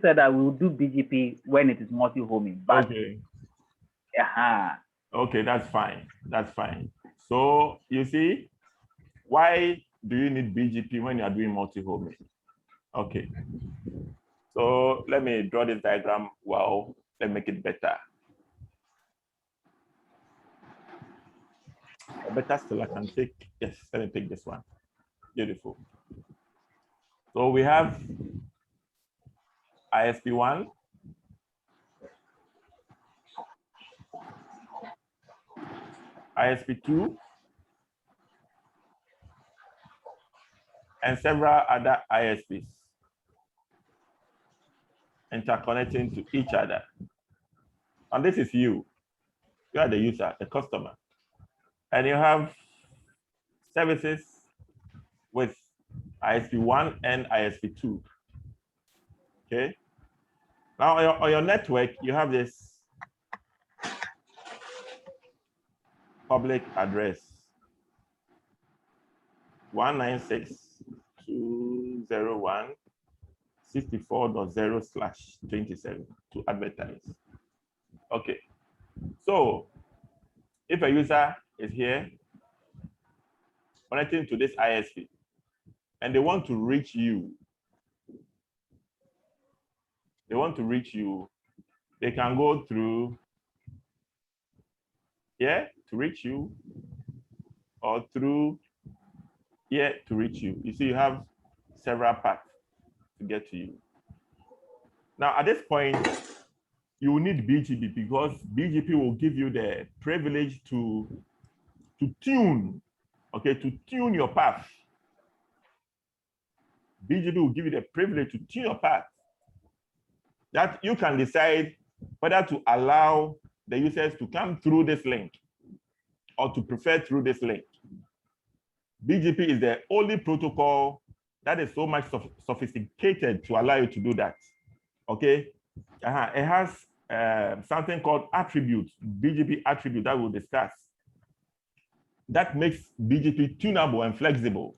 said that we will do BGP when it is multi-homing. But okay. uh-huh. Okay, that's fine. That's fine. So you see, why do you need BGP when you are doing multi-homing? Okay. So let me draw this diagram. Well, let me make it better. Better still, I can take, yes, let me take this one. Beautiful. So we have ISP1, ISP2, and several other ISPs interconnecting to each other. And this is you. You are the user, the customer. And you have services with ISP1 and ISP2. Okay. Now on your network, you have this public address 196.201.64.0/27 to advertise. Okay. So if a user is here connecting to this ISP and they want to reach you, they can go through here to reach you or through here to reach you. You see, you have several paths to get to you. Now, at this point, you will need BGP because BGP will give you the privilege to tune, okay, to tune your path. BGP will give you the privilege to tune your path. That you can decide whether to allow the users to come through this link or to prefer through this link. BGP is the only protocol that is so much sophisticated to allow you to do that. Okay, it has something called attributes, BGP attribute that we'll discuss. That makes BGP tunable and flexible.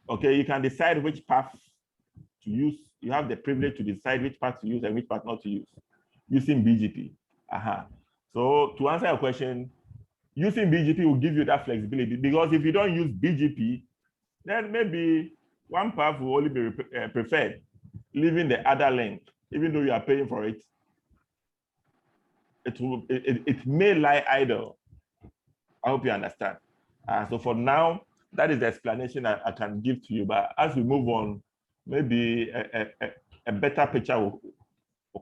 Okay, you can decide which path to use. You have the privilege to decide which path to use and which path not to use using BGP. So to answer your question, using BGP will give you that flexibility because if you don't use BGP, then maybe one path will only be preferred, leaving the other link, even though you are paying for it. It may lie idle. I hope you understand. So for now, that is the explanation I can give to you. But as we move on, maybe a better picture will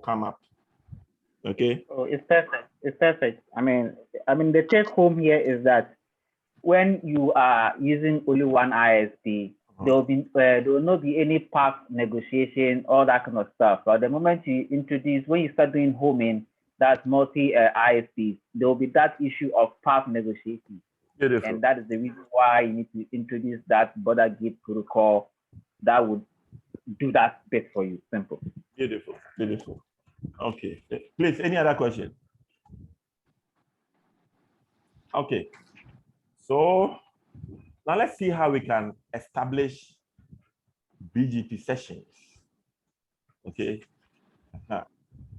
come up. Okay. Oh, it's perfect. It's perfect. I mean, the take home here is that when you are using only one ISP, there will not be any path negotiation, all that kind of stuff. But the moment you introduce, when you start doing homing, that's multi ISPs, there will be that issue of path negotiation. Beautiful. And that is the reason why you need to introduce that border gate protocol that would do that bit for you. Simple. Beautiful. Beautiful. Okay. Please, any other question? Okay. So now let's see how we can establish BGP sessions. Okay.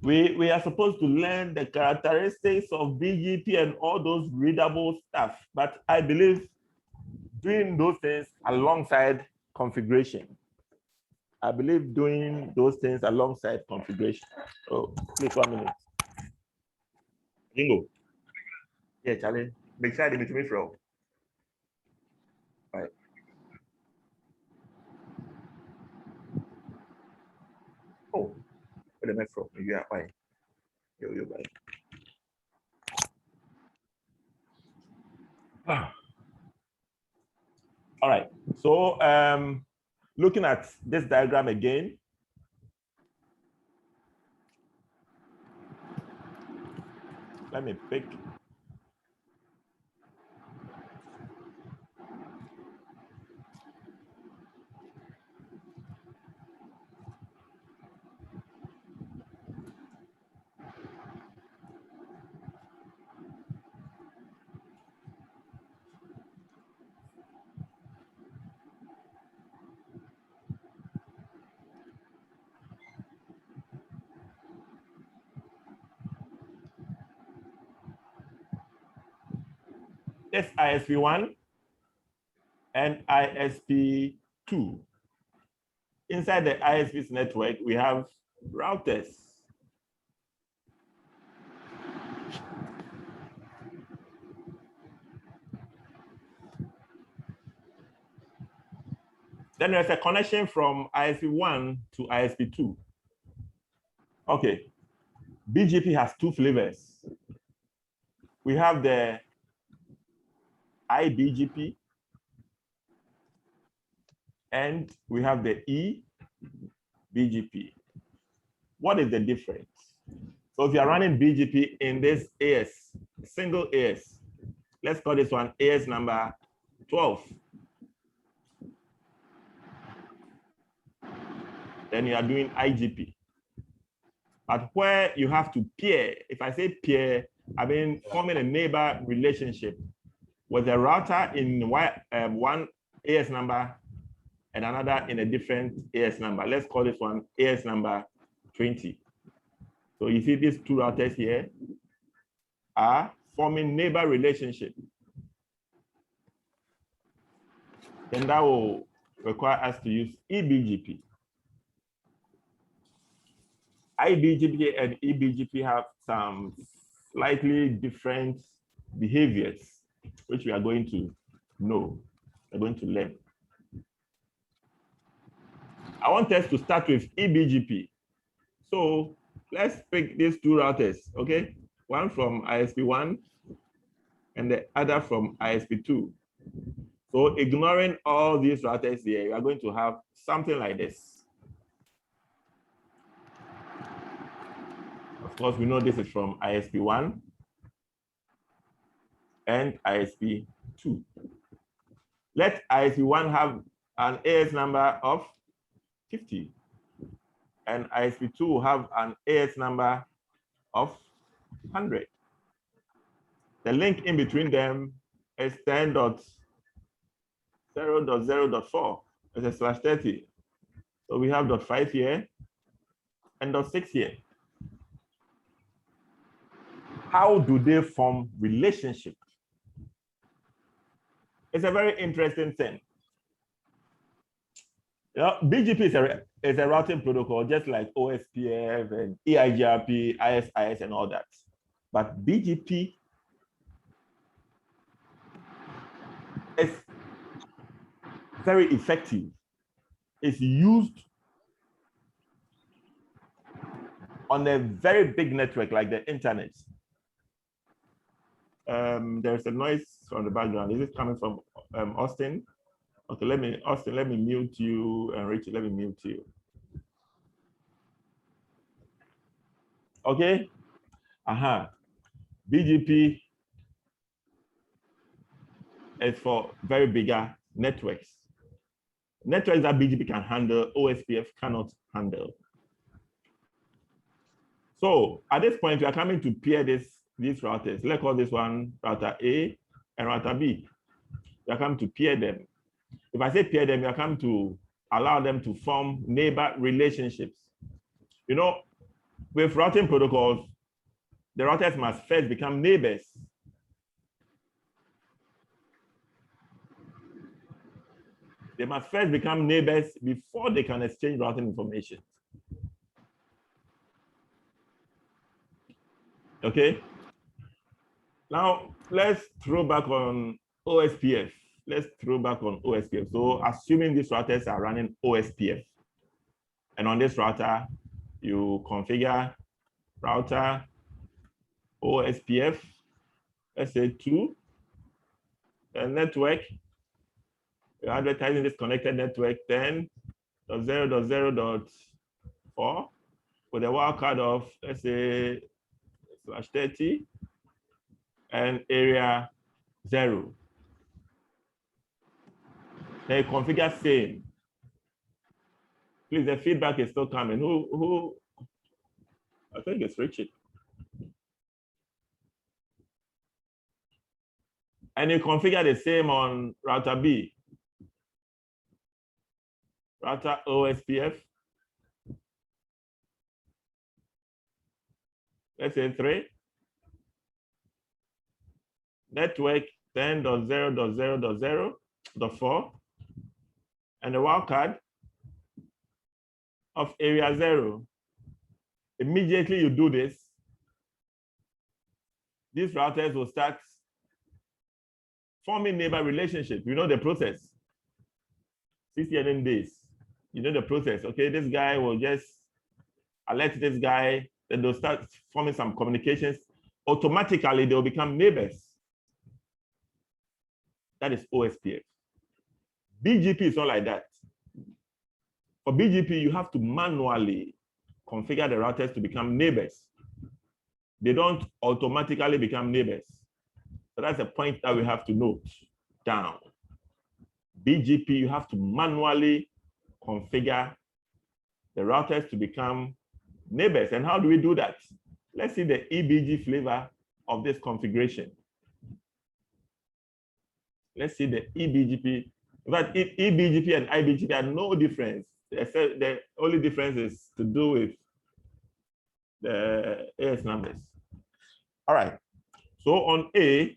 We are supposed to learn the characteristics of BGP and all those readable stuff, but I believe doing those things alongside configuration. I believe doing those things alongside configuration. Oh, please 1 minute. Bingo. Yeah, Charlie. Make sure they meet me from. Right. Oh, where am I from? You are fine. You're fine. All right. So looking at this diagram again. Let me pick. That's ISP1 and ISP2. Inside the ISP's network, we have routers. Then there's a connection from ISP1 to ISP2. Okay, BGP has two flavors. We have the iBGP and we have the eBGP. What is the difference? So if you're running BGP in this AS, single AS, let's call this one AS number 12. Then you are doing IGP. But where you have to peer, if I say peer, I mean forming a neighbor relationship with a router in one AS number and another in a different AS number. Let's call this one AS number 20. So you see these two routers here are forming neighbor relationship. Then that will require us to use eBGP. iBGP and eBGP have some slightly different behaviors, which we are going to know, we're going to learn. I want us to start with eBGP. So let's pick these two routers, okay? One from ISP1 and the other from ISP2. So ignoring all these routers here, we are going to have something like this. Of course, we know this is from ISP1 and ISP2. Let ISP1 have an AS number of 50 and ISP2 will have an AS number of 100. The link in between them is 10.0.0.4. It's a /30. So we have .5 here and .6 here. How do they form relationship? It's a very interesting thing. You know, BGP is a routing protocol, just like OSPF and eIGRP, ISIS, and all that. But BGP is very effective. It's used on a very big network like the internet. There's a noise from the background. Is it coming from Austin? Okay, Austin, let me mute you, and Richard, let me mute you. Okay, BGP is for very bigger networks. Networks that BGP can handle, OSPF cannot handle. So at this point, we are coming to pair these routers. Let's call this one router A and router B. We are coming to pair them. If I say pair them, we are coming to allow them to form neighbor relationships. You know, with routing protocols, the routers must first become neighbors. They must first become neighbors before they can exchange routing information. Okay. Now let's throw back on OSPF. So assuming these routers are running OSPF, and on this router, you configure router OSPF, let's say 2, the network, you're advertising this connected network 10.0.0.4 with a wildcard of, let's say, /30 and area 0. Then you configure same. Please, the feedback is still coming. Who? I think it's Richard. And you configure the same on router B. Router OSPF. Let's say 3. Network 10.0.0.0.4 and the wildcard of area 0. Immediately you do this, these routers will start forming neighbor relationship. You know the process. 60 days. You know the process. Okay, this guy will just alert this guy, then they'll start forming some communications. Automatically, they'll become neighbors. That is OSPF. BGP is not like that. For BGP, you have to manually configure the routers to become neighbors. They don't automatically become neighbors. So that's a point that we have to note down. BGP, you have to manually configure the routers to become neighbors. And how do we do that? Let's see the eBGP flavor of this configuration. Let's see the eBGP. But eBGP and iBGP are no difference. The only difference is to do with the AS numbers. All right. So on A,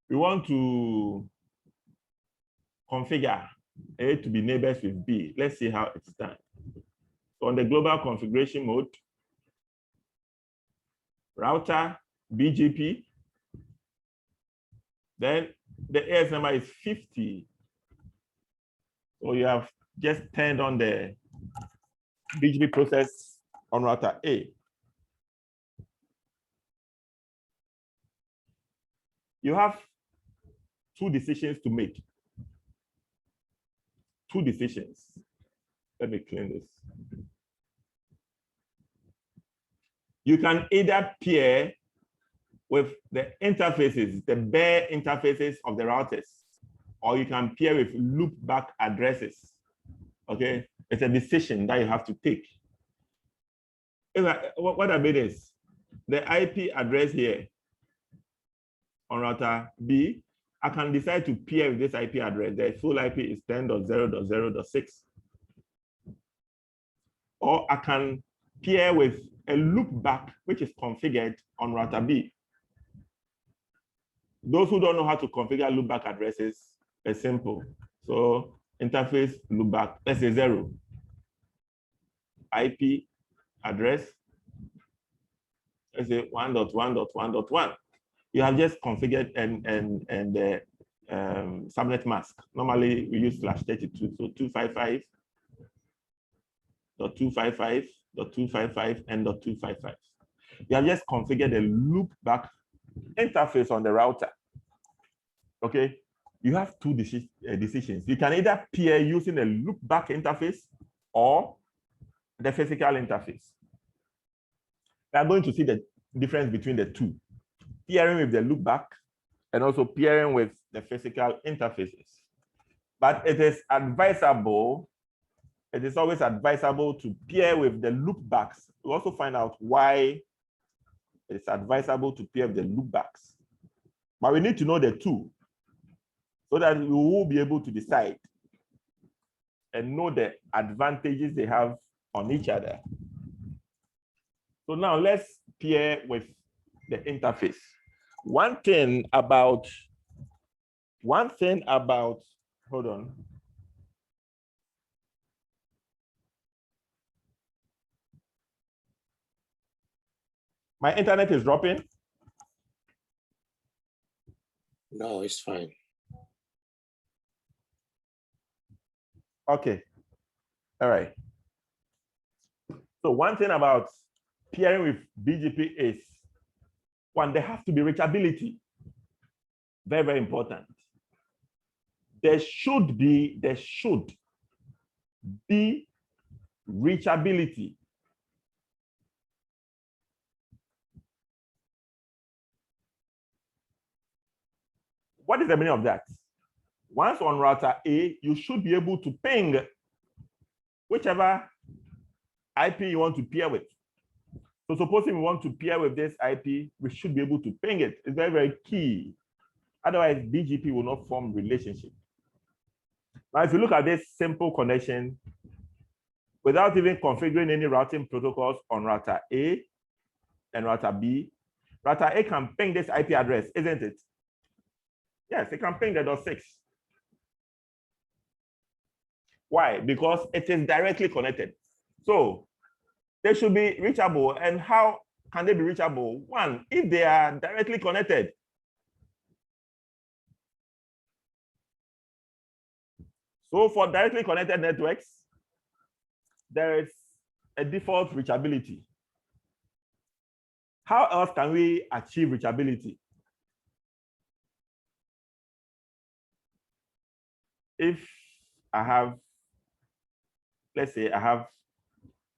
we want to configure A to be neighbors with B. Let's see how it's done. So on the global configuration mode, router BGP, then the AS number is 50. So you have just turned on the BGP process on router A. You have two decisions to make. Two decisions. Let me clean this. You can either pair with the interfaces, the bare interfaces of the routers, or you can pair with loopback addresses. Okay, it's a decision that you have to take. What I mean is the IP address here on router B, I can decide to pair with this IP address. The full IP is 10.0.0.6. Or I can pair with a loopback, which is configured on router B. Those who don't know how to configure loopback addresses, it's simple. So interface loopback, let's say 0. IP address, let's say 1.1.1.1. You have just configured and the subnet mask. Normally we use /32, so 255.255.255 and .255. You have just configured a loopback interface on the router. Okay, you have two decisions. You can either pair using a loopback interface or the physical interface. We are going to see the difference between the two. Pairing with the loopback and also pairing with the physical interfaces. But it is advisable, it is always advisable to pair with the loopbacks. We'll also find out why it's advisable to pair with the loopbacks. But we need to know the two so that we will be able to decide and know the advantages they have on each other. So now let's pair with the interface. One thing about, hold on. My internet is dropping. No, it's fine. Okay. All right. So one thing about pairing with BGP is, one, there has to be reachability. Very, very important. There should be reachability. What is the meaning of that? Once on router A, you should be able to ping whichever IP you want to pair with. So supposing we want to pair with this IP, we should be able to ping it. It's very, very key. Otherwise, BGP will not form relationship. Now, if you look at this simple connection, without even configuring any routing protocols on router A and router B, router A can ping this IP address, isn't it? Yes, it can ping the .6. Why? Because it is directly connected. So they should be reachable. And how can they be reachable? One, if they are directly connected. So for directly connected networks, there is a default reachability. How else can we achieve reachability? If I have, let's say I have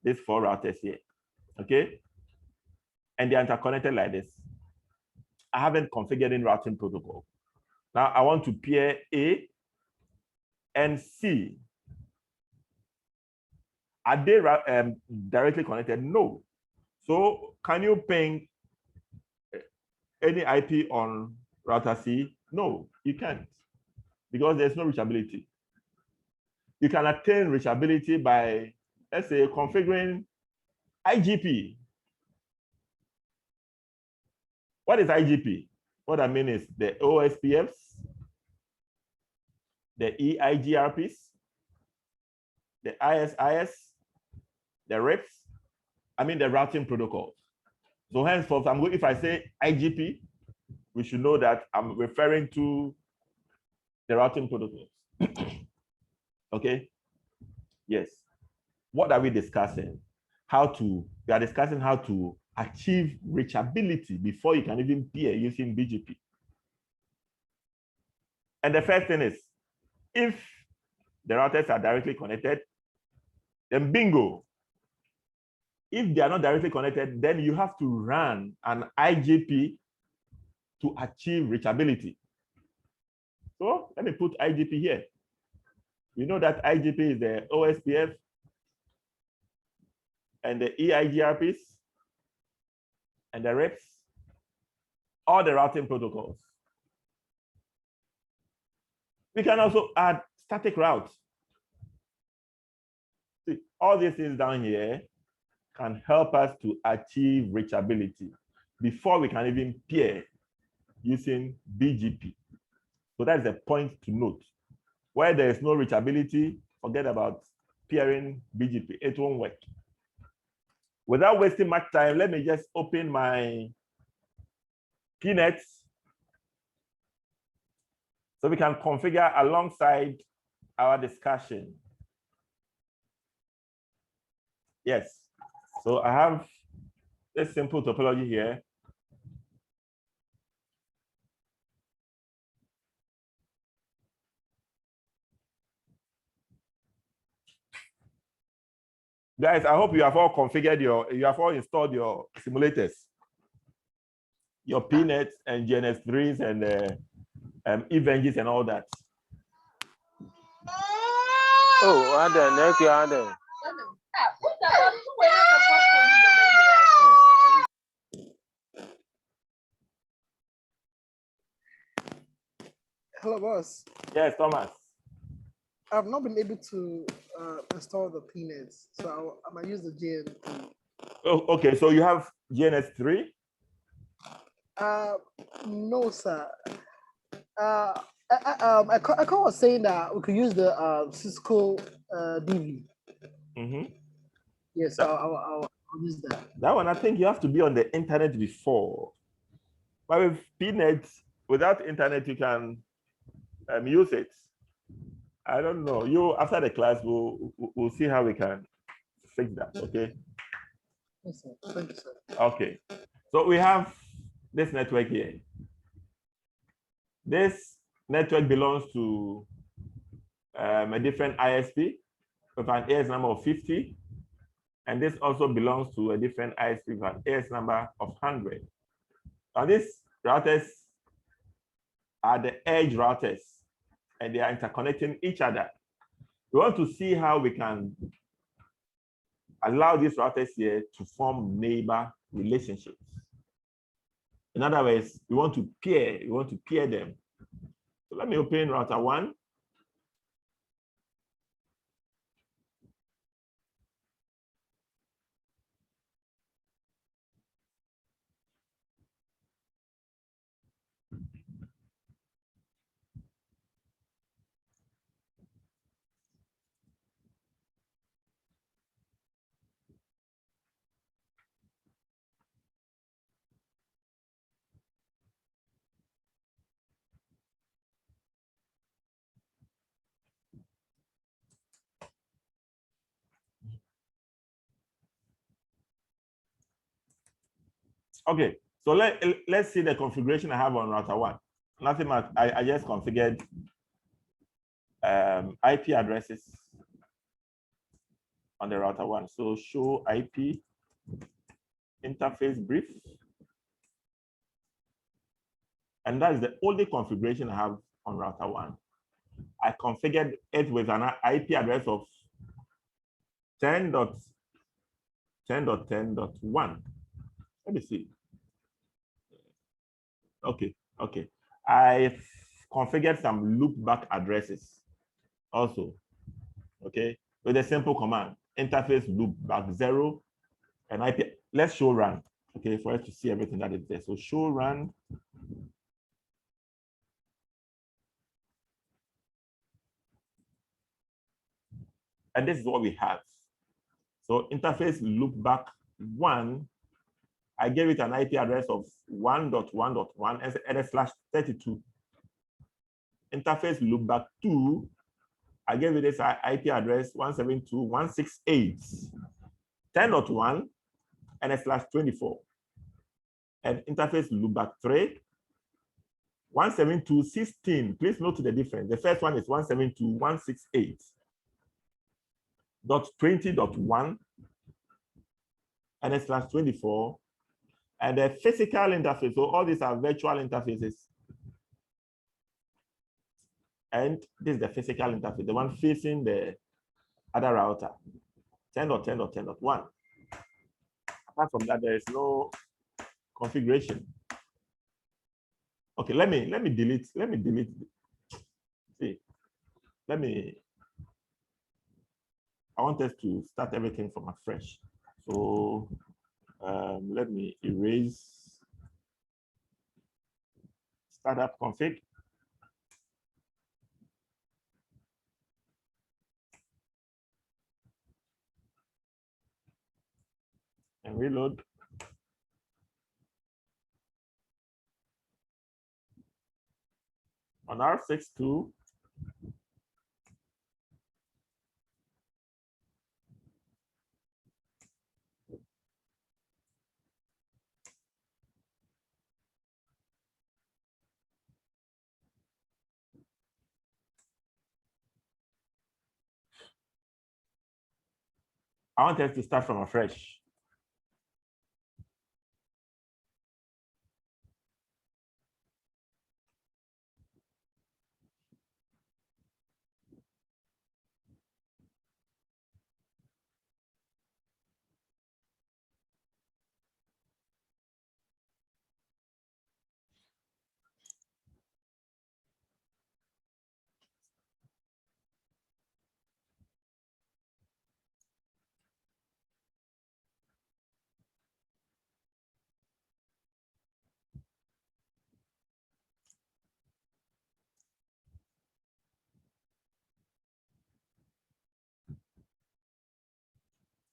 these 4 routers here, okay? And they're interconnected like this. I haven't configured in routing protocol. Now I want to pair A and C. Are they directly connected? No. So can you ping any IP on router C? No, you can't, because there's no reachability. You can attain reachability by, let's say, configuring IGP. What is IGP? What I mean is the OSPFs, the eIGRPs, the ISIS, the RIPs, I mean the routing protocols. So henceforth, if I say IGP, we should know that I'm referring to the routing protocols. Okay? Yes. What are we discussing? We are discussing how to achieve reachability before you can even peer using BGP. And the first thing is, if the routers are directly connected, then bingo. If they are not directly connected, then you have to run an IGP to achieve reachability. So let me put IGP here. We know that IGP is the OSPF and the eIGRPs and the RIPs, all the routing protocols. We can also add static routes. See, all these things down here can help us to achieve reachability before we can even peer using BGP. So that's the point to note. Where there is no reachability, forget about peering BGP. It won't work. Without wasting much time, let me just open my PNets so we can configure alongside our discussion. Yes. So I have this simple topology here. Guys, I hope you have all configured you have all installed your simulators, your PNets and GNS3s and eVenges and all that. Oh, Adam, thank you, Adam. Hello, boss. Yes, Thomas. I've not been able to install the PNets, so I might use the GN3. Oh, okay, so you have GNS3? No, sir. I was saying that we could use the Cisco DV. Mm-hmm. Yes, I'll use that. That one, I think you have to be on the internet before. But with PNet, without internet, you can use it. I don't know. You after the class, we'll see how we can fix that. Okay. Yes, sir. Thank you, sir. Okay. So we have this network here. This network belongs to a different ISP with an AS number of 50. And this also belongs to a different ISP with an AS number of 100. Now these routers are the edge routers, and they are interconnecting each other. We want to see how we can allow these routers here to form neighbor relationships. In other words, we want to peer them. So let me open router 1. Okay, so let's see the configuration I have on router 1. Nothing much. I just configured IP addresses on the router 1. So show IP interface brief. And that is the only configuration I have on router 1. I configured it with an IP address of 10.10.10.1. Let me see. Okay. I configured some loopback addresses also. Okay, with a simple command: interface loopback 0 and IP. Let's show run. Okay, for us to see everything that is there. So show run. And this is what we have. So interface loopback 1, I gave it an IP address of 1.1.1 and /32. Interface loopback 2, I gave it this IP address 172.168.10.1 and /24. And interface loopback 3, 172.16. Please note the difference. The first one is 172.168.20.1 and /24. And the physical interface, so all these are virtual interfaces. And this is the physical interface, the one facing the other router, 10.10.10.1. Apart from that, there is no configuration. Okay, let me delete. See, I want us to start everything from afresh. So let me erase startup config. And reload. On R62, I want us to start from afresh.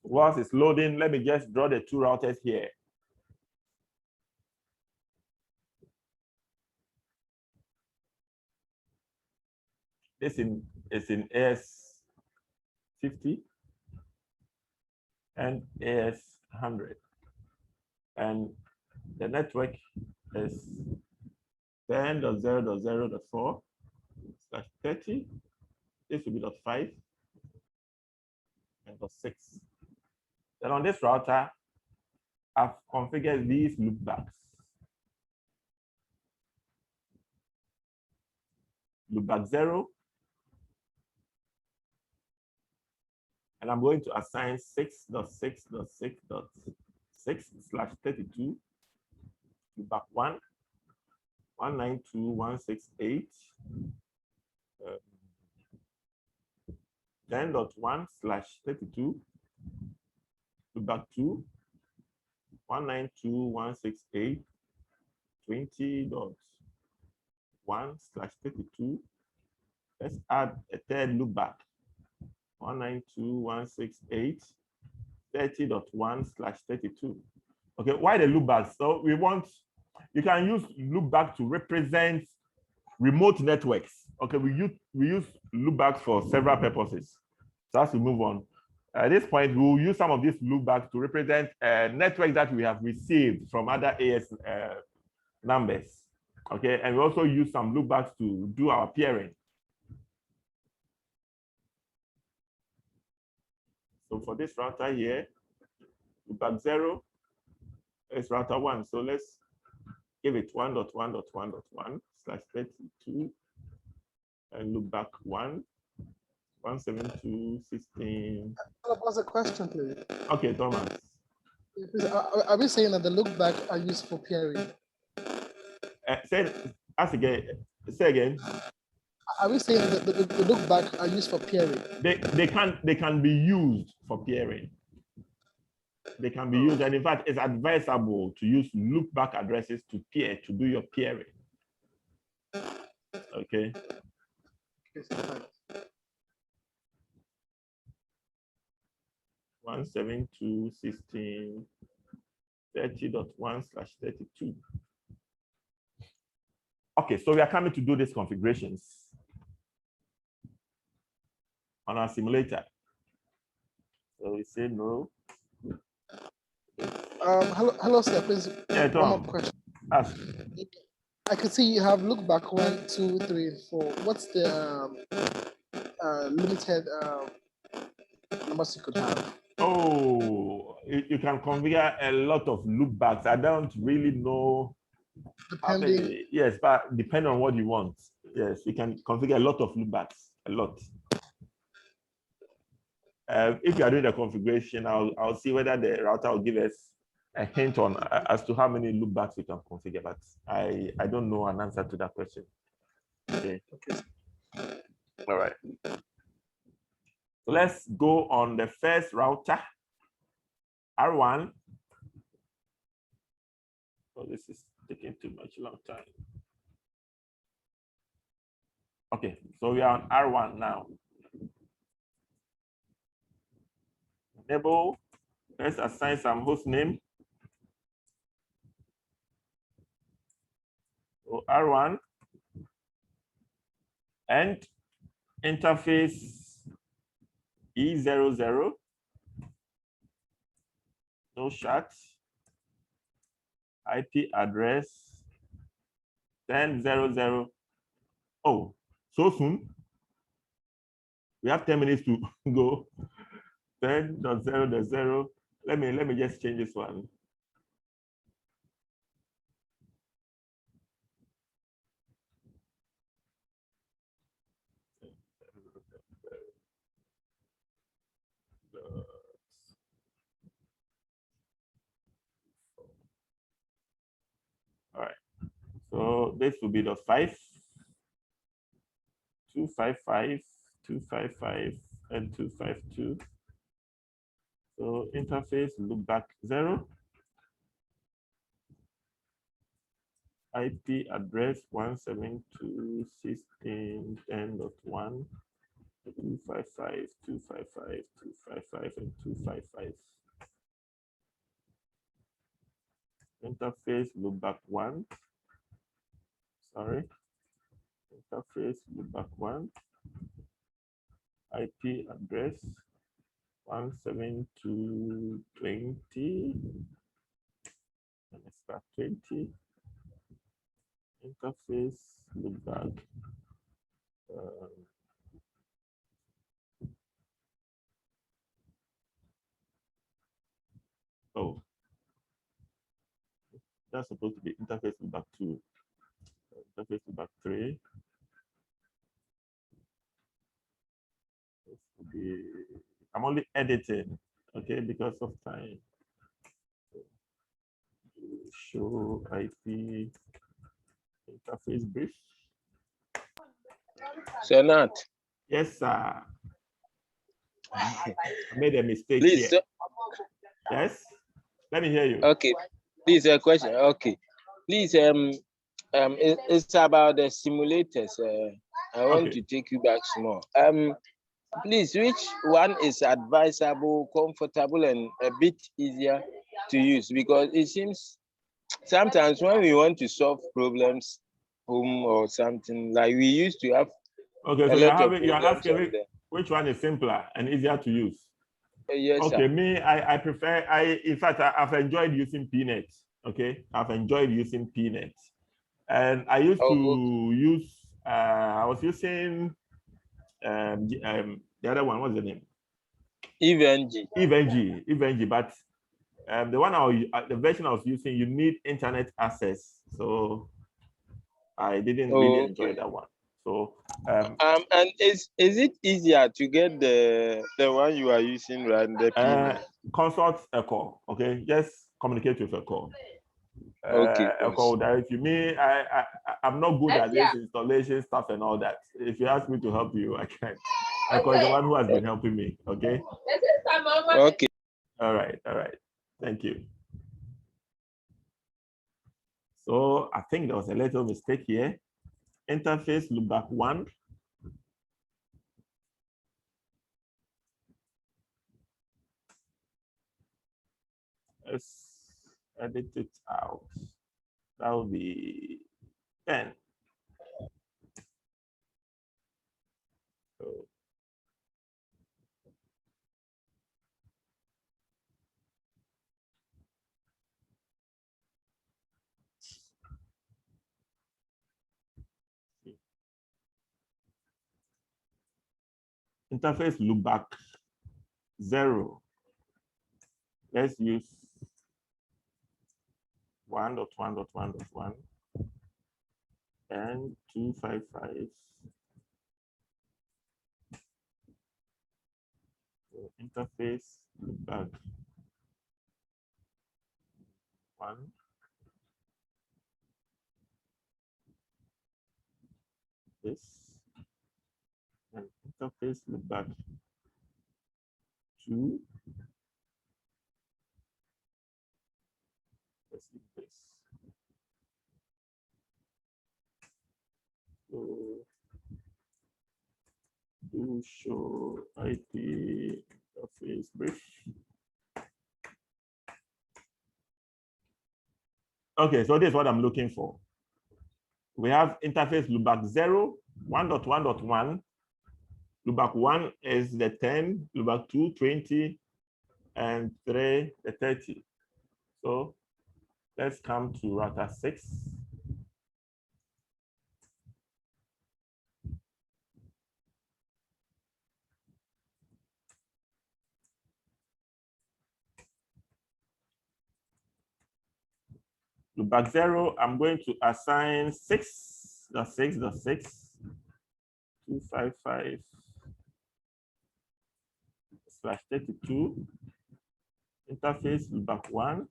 Whilst it's loading, let me just draw the two routers here. This is in AS50 and AS100. And the network is 10.0.0.4/30. This will be .5 and .6. Then on this router, I've configured these loopbacks. Loopback 0. And I'm going to assign 6.6.6.6/32. Loopback 1, 192.168. 10.1/32. Loopback 2, 192.168. 20.1/32. Let's add a third loopback, 192.168. 30.1/32. Okay, why the loopback? So you can use loopback to represent remote networks. Okay, we use loopbacks for several purposes. So as we move on, At this point, we will use some of these loopbacks to represent networks that we have received from other AS numbers. Okay, and we also use some loopbacks to do our peering. So for this router here, loopback 0 is router 1. So let's give it 1.1.1.1/32 and loopback 1, 172.16. What's the question, please? Okay, Thomas. Are we saying that the lookback are used for peering? Say again. Are we saying that the lookback are used for peering? They can be used for peering. They can be used, and in fact, it's advisable to use loopback addresses to peer, to do your peering. Okay. 172.16.30.1/32. Okay, so we are coming to do these configurations on our simulator. So we say no. Hello, sir. Please. Yeah, Tom. One more question. Ask. I can see you have lookback 1, 2, 3, and 4. What's the limited numbers you could have? Oh, you can configure a lot of loopbacks. I don't really know. Depending. Yes, but depending on what you want. Yes, you can configure a lot of loopbacks. A lot. If you are doing the configuration, I'll see whether the router will give us a hint on as to how many loopbacks we can configure, but I don't know an answer to that question. Okay. All right. So let's go on the first router, R1. Oh, this is taking too long time. Okay, so we are on R1 now. Enable, let's assign some host name. So R1 and interface E00, no shut, IP address 10.0.0. Oh, so soon? We have 10 minutes to go. 10.0.0. Let me just change this one. All right. So this will be the 5, 255, 255, and 252. So interface loopback 0. IP address 172.16.10.1, 255, 255, 255, and 255. Interface loopback 1. Sorry. Interface loopback 1. IP address 172.20. And it's back 20. Interface loopback. Oh, that's supposed to be interface loopback 2. Interface loopback 3. This will be, I'm only editing, okay, because of time. Show IP interface brief. Senat. Yes, sir. I made a mistake Please, here. Yes, let me hear you. okay. Please, a question. Okay. Please, it's about the simulators. I want to take you back small. Please, which one is advisable, comfortable, and a bit easier to use? Because it seems sometimes when we want to solve problems, home or something, like we used to have. Okay, so you're asking which one is simpler and easier to use? Yes, Okay, sir. me, I prefer, in fact, I've enjoyed using Peanut. Okay, I've enjoyed using Peanut. And I used Oh, to use, I was using the other one, what's the name? eBGP, but the one the version I was using, you need internet access. So I didn't really enjoy that one. So and is it easier to get the one you are using, right? The Peanut? consult a call. Okay, just communicate with a call. Okay, A call direct you. Me, I'm not good at this installation stuff and all that. If you ask me to help you, I can. Because the one who has been helping me. Okay. Okay. All right. Thank you. So I think there was a little mistake here. Interface loopback 1. Let's edit it out. That will be 10. So interface loopback 0. Let's use 1.1.1.1 and 255. So interface loopback 1. This and interface loopback 2. Let's do this. So do show IP interface brief. Okay, so this is what I'm looking for. We have interface loopback 0, 1.1.1. Loopback 1 is the 10, loopback 2, 20, and 3, the 30. So let's come to router 6. Loopback 0, I'm going to assign 6.6.6, 255/32. Interface loopback 1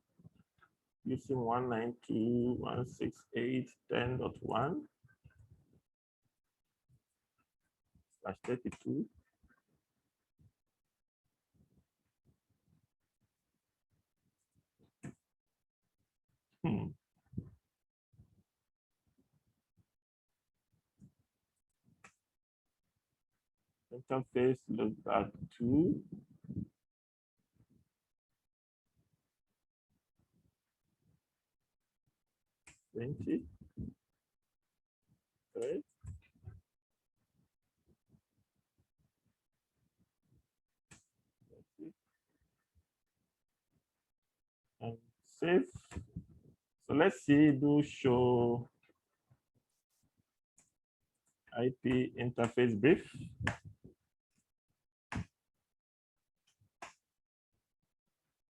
using 192.168.10.1/32. Interface loopback 2. Right. And save. So let's see, do show IP interface brief.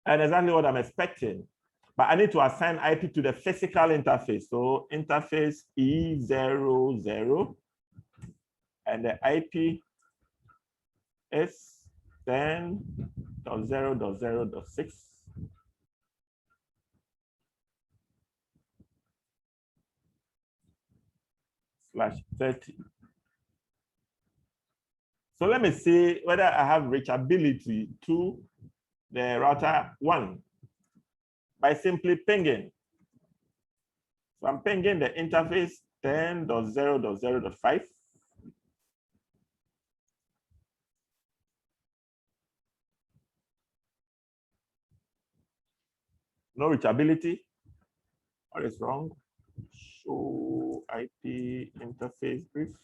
And exactly what I'm expecting. But I need to assign IP to the physical interface. So interface E00, and the IP is 10.0.0.6. /30. So let me see whether I have reachability to the router 1 by simply pinging. So I'm pinging the interface 10.0.0.5. No reachability. What is wrong? Show IP interface brief.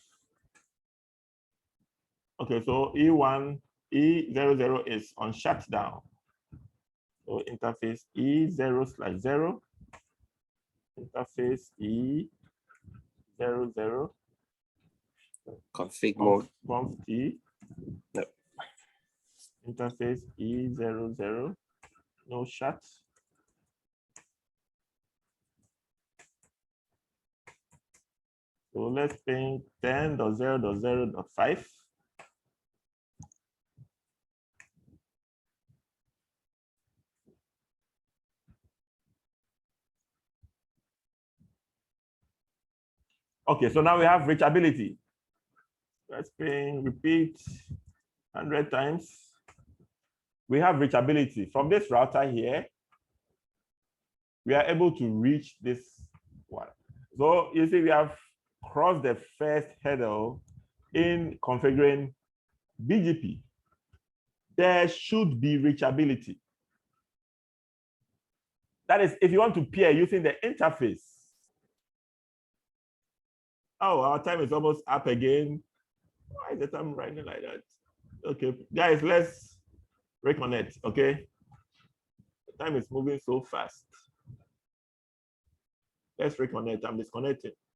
Okay, so E1 E00 is on shutdown. So interface E0/0, interface E00, Config mode. conf T, Yep. interface E00, no shut. So let's ping 10.0.0.5. Okay, so now we have reachability. Let's ping, repeat 100 times. We have reachability. From this router here, we are able to reach this one. So you see, we have crossed the first hurdle in configuring BGP. There should be reachability. That is, if you want to peer using the interface. Oh, our time is almost up again. Why is the time running like that? Okay, guys, let's reconnect, okay? The time is moving so fast. Let's reconnect. I'm disconnected.